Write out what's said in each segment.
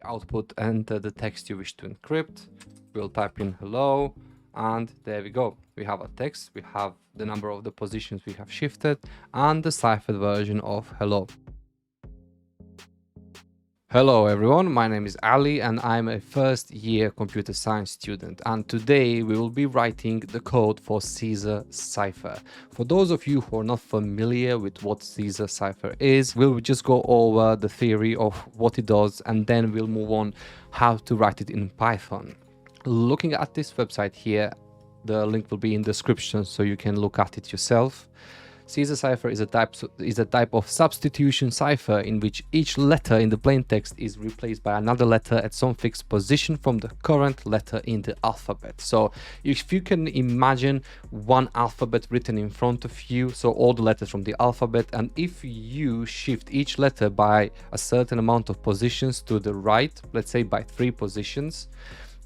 output, enter the text you wish to encrypt. We'll type in hello, and there we go. We have a text, we have the number of the positions we have shifted, and the ciphered version of hello. Hello everyone, my name is Ali and I'm a first year computer science student, and today we will be writing the code for Ceaser Cipher. For those of you who are not familiar with what Ceaser Cipher is, we'll just go over the theory of what it does and then we'll move on how to write it in Python. Looking at this website here, the link will be in the description so you can look at it yourself. Ceaser Cipher is a type of substitution cipher in which each letter in the plain text is replaced by another letter at some fixed position from the current letter in the alphabet. So if you can imagine one alphabet written in front of you, so all the letters from the alphabet, and if you shift each letter by a certain amount of positions to the right, let's say by 3 positions,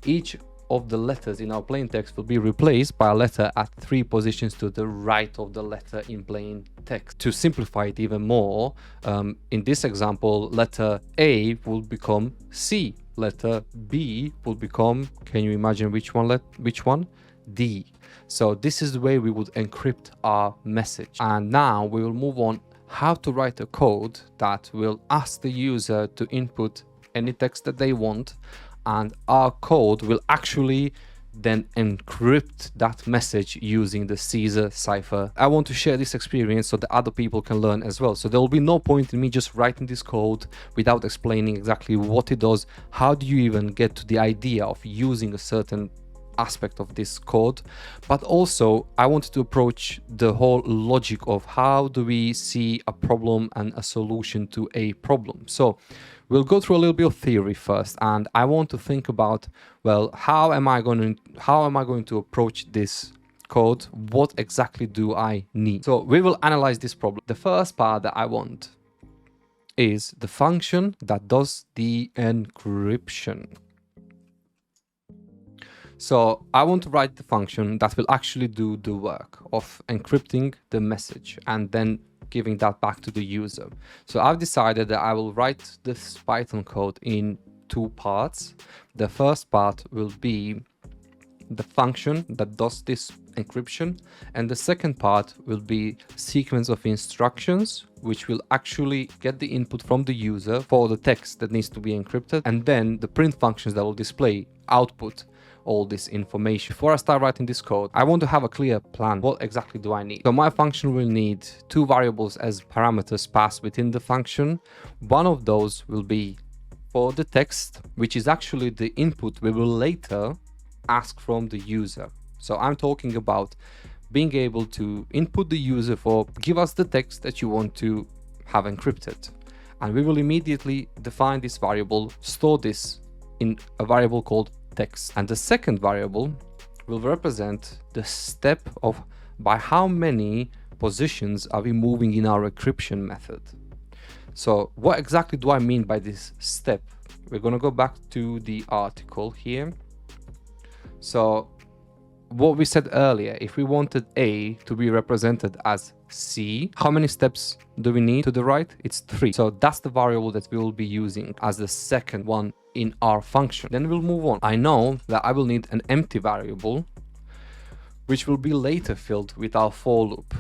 each of the letters in our plain text will be replaced by a letter at 3 positions to the right of the letter in plain text. To simplify it even more, in this example, letter A will become C, letter B will become, can you imagine which one? D. So this is the way we would encrypt our message. And now we will move on how to write a code that will ask the user to input any text that they want, and our code will actually then encrypt that message using the Ceaser Cipher. I want to share this experience so that other people can learn as well. So there will be no point in me just writing this code without explaining exactly what it does. How do you even get to the idea of using a certain aspect of this code? But also I wanted to approach the whole logic of how do we see a problem and a solution to a problem. So we'll go through a little bit of theory first, and I want to think about, well, how am I going to approach this code? What exactly do I need? So we will analyze this problem. The first part that I want is the function that does the encryption. So I want to write the function that will actually do the work of encrypting the message and then giving that back to the user. So I've decided that I will write this Python code in 2 parts. The first part will be the function that does this encryption, and the second part will be sequence of instructions which will actually get the input from the user for the text that needs to be encrypted, and then the print functions that will display output all this information. Before I start writing this code, I want to have a clear plan. What exactly do I need? So my function will need 2 variables as parameters passed within the function. One of those will be for the text, which is actually the input we will later ask from the user. So I'm talking about being able to input the user for give us the text that you want to have encrypted. And we will immediately define this variable, store this in a variable called text. And the second variable will represent the step of by how many positions are we moving in our encryption method. So what exactly do I mean by this step? We're going to go back to the article here. So what we said earlier, if we wanted A to be represented as C, how many steps do we need to the right? It's 3. So that's the variable that we will be using as the second one in our function. Then we'll move on. I know that I will need an empty variable, which will be later filled with our for loop.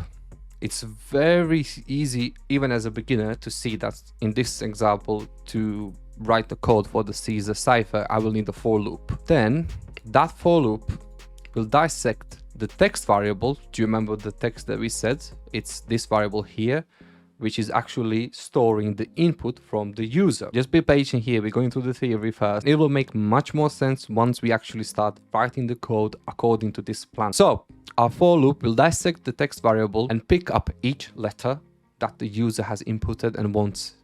It's very easy, even as a beginner, to see that in this example, to write the code for the Ceaser Cipher, I will need a for loop. Then that for loop will dissect the text variable. Do you remember the text that we said? It's this variable here, which is actually storing the input from the user. Just be patient here, we're going through the theory first. It will make much more sense once we actually start writing the code according to this plan. So our for loop will dissect the text variable and pick up each letter that the user has inputted and wants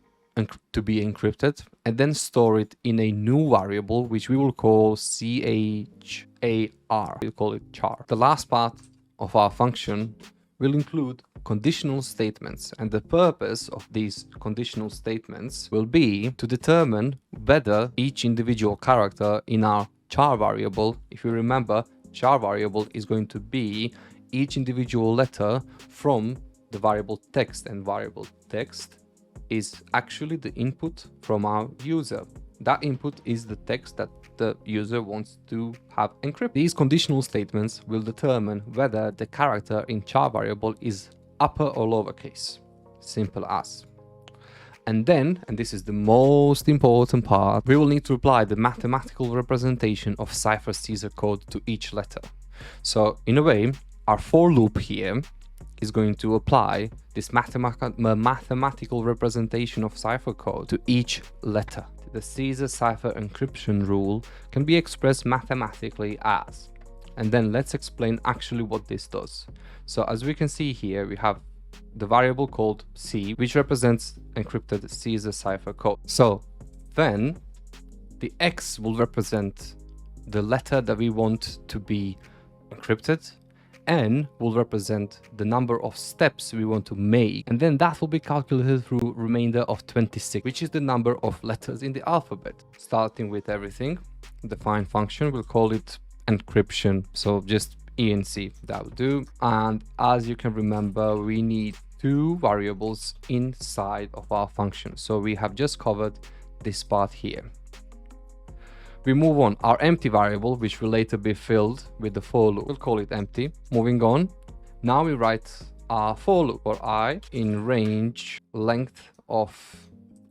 to be encrypted, and then store it in a new variable which we will call CHAR. We'll call it char. The last part of our function will include conditional statements, and the purpose of these conditional statements will be to determine whether each individual character in our char variable, if you remember, char variable is going to be each individual letter from the variable text, and variable text is actually the input from our user. that input is the text that the user wants to have encrypted. These conditional statements will determine whether the character in char variable is upper or lowercase. Simple as. And then, and this is the most important part, we will need to apply the mathematical representation of Cipher Caesar code to each letter. So in a way, our for loop here is going to apply this mathematical representation of Cipher code to each letter. The Ceaser Cipher encryption rule can be expressed mathematically as, and then let's explain actually what this does. So as we can see here, we have the variable called C, which represents encrypted Ceaser Cipher code. So then the X will represent the letter that we want to be encrypted. N will represent the number of steps we want to make, and then that will be calculated through remainder of 26, which is the number of letters in the alphabet. Starting with everything, define function, we'll call it encryption, so just enc, that will do. And as you can remember, we need two variables inside of our function, so we have just covered this part here. We move on, our empty variable, which will later be filled with the for loop. We'll call it empty. Moving on, now we write our for loop for I in range length of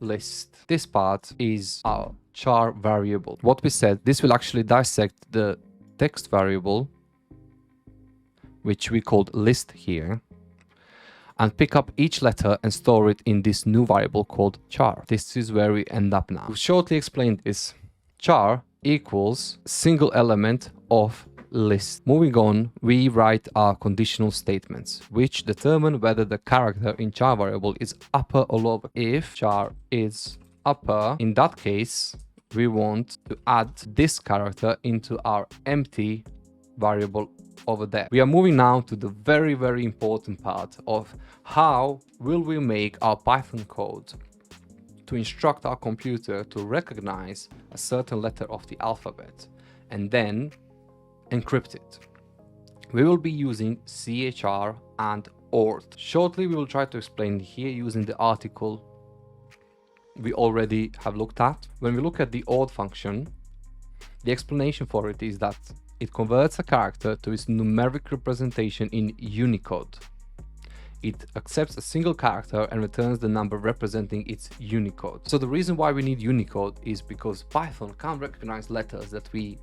list. This part is our char variable. What we said, this will actually dissect the text variable, which we called list here, and pick up each letter and store it in this new variable called char. This is where we end up now. We'll shortly explain this. Char equals single element of list. Moving on, we write our conditional statements, which determine whether the character in char variable is upper or lower. If char is upper, in that case, we want to add this character into our empty variable over there. We are moving now to the very, very important part of how will we make our Python code to instruct our computer to recognize a certain letter of the alphabet and then encrypt it. We will be using CHR and ORD. Shortly, we will try to explain here using the article we already have looked at. When we look at the ORD function, the explanation for it is that it converts a character to its numeric representation in Unicode. It accepts a single character and returns the number representing its Unicode. So the reason why we need Unicode is because Python can't recognize letters that we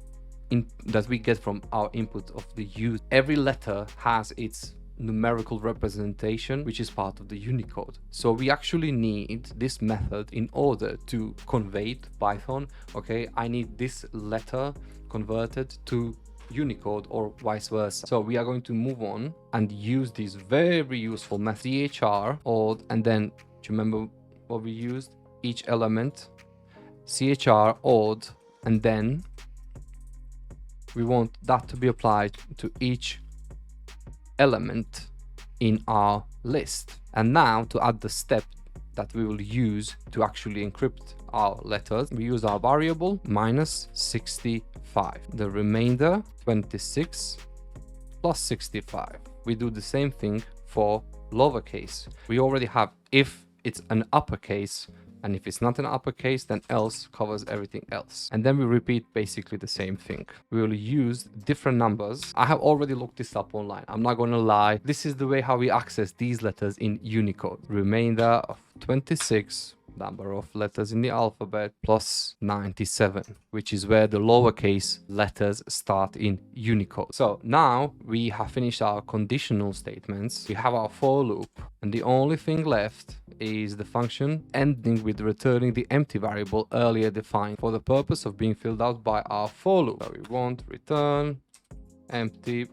get from our input of the user. Every letter has its numerical representation, which is part of the Unicode. So we actually need this method in order to convey to Python, okay, I need this letter converted to Unicode or vice versa. So we are going to move on and use these very useful methods, CHR, ORD, and then do you remember what we used? Each element, CHR, ORD, and then we want that to be applied to each element in our list. And now to add the step that we will use to actually encrypt our letters, we use our variable -65. The remainder 26 plus 65. We do the same thing for lowercase. We already have if it's an uppercase, and if it's not an uppercase, then else covers everything else. And then we repeat basically the same thing. We will use different numbers. I have already looked this up online. I'm not going to lie. This is the way how we access these letters in Unicode. Remainder of 26, number of letters in the alphabet, plus 97, which is where the lowercase letters start in Unicode. So now we have finished our conditional statements. We have our for loop, and the only thing left is the function ending with returning the empty variable earlier defined for the purpose of being filled out by our for loop. So we want return empty,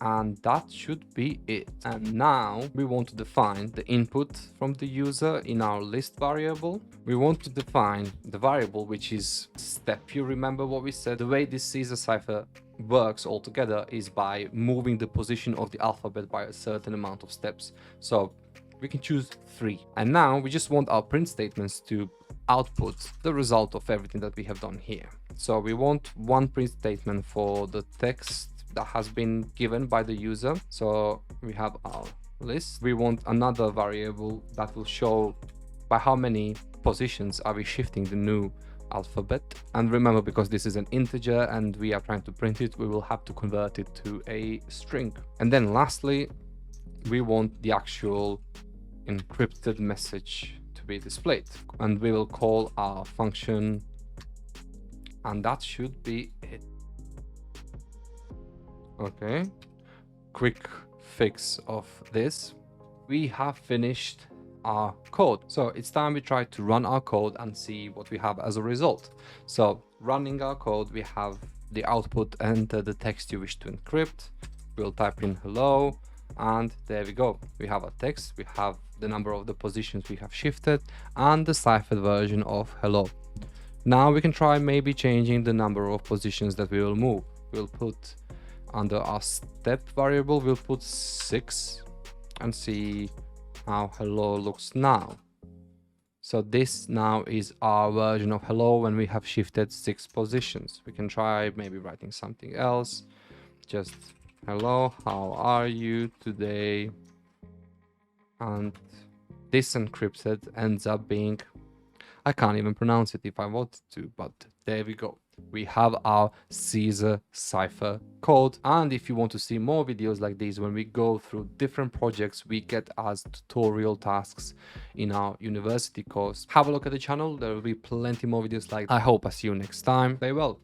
and that should be it. And now we want to define the input from the user in our list variable. We want to define the variable, which is step. You remember what we said? The way this Ceaser Cipher works altogether is by moving the position of the alphabet by a certain amount of steps. So we can choose 3. And now we just want our print statements to output the result of everything that we have done here. So we want one print statement for the text that has been given by the user. So we have our list. We want another variable that will show by how many positions are we shifting the new alphabet. And remember, because this is an integer and we are trying to print it, we will have to convert it to a string. And then lastly, we want the actual encrypted message to be displayed, and we will call our function, and that should be it. Okay, quick fix of this. We have finished our code, so it's time we try to run our code and see what we have as a result. So running our code, we have the output, enter the text you wish to encrypt. We'll type in hello, and there we go. We have a text, we have the number of the positions we have shifted, and the ciphered version of hello. Now we can try maybe changing the number of positions that we will move. We'll put under our step variable, we'll put 6 and see how hello looks now. So this now is our version of hello when we have shifted 6 positions. We can try maybe writing something else. Just hello, how are you today? And this encrypted ends up being, I can't even pronounce it if I wanted to, but there we go. We have our Ceaser Cipher code. And if you want to see more videos like these, when we go through different projects we get as tutorial tasks in our university course, have a look at the channel. There will be plenty more videos like that. I hope I see you next time. Stay well.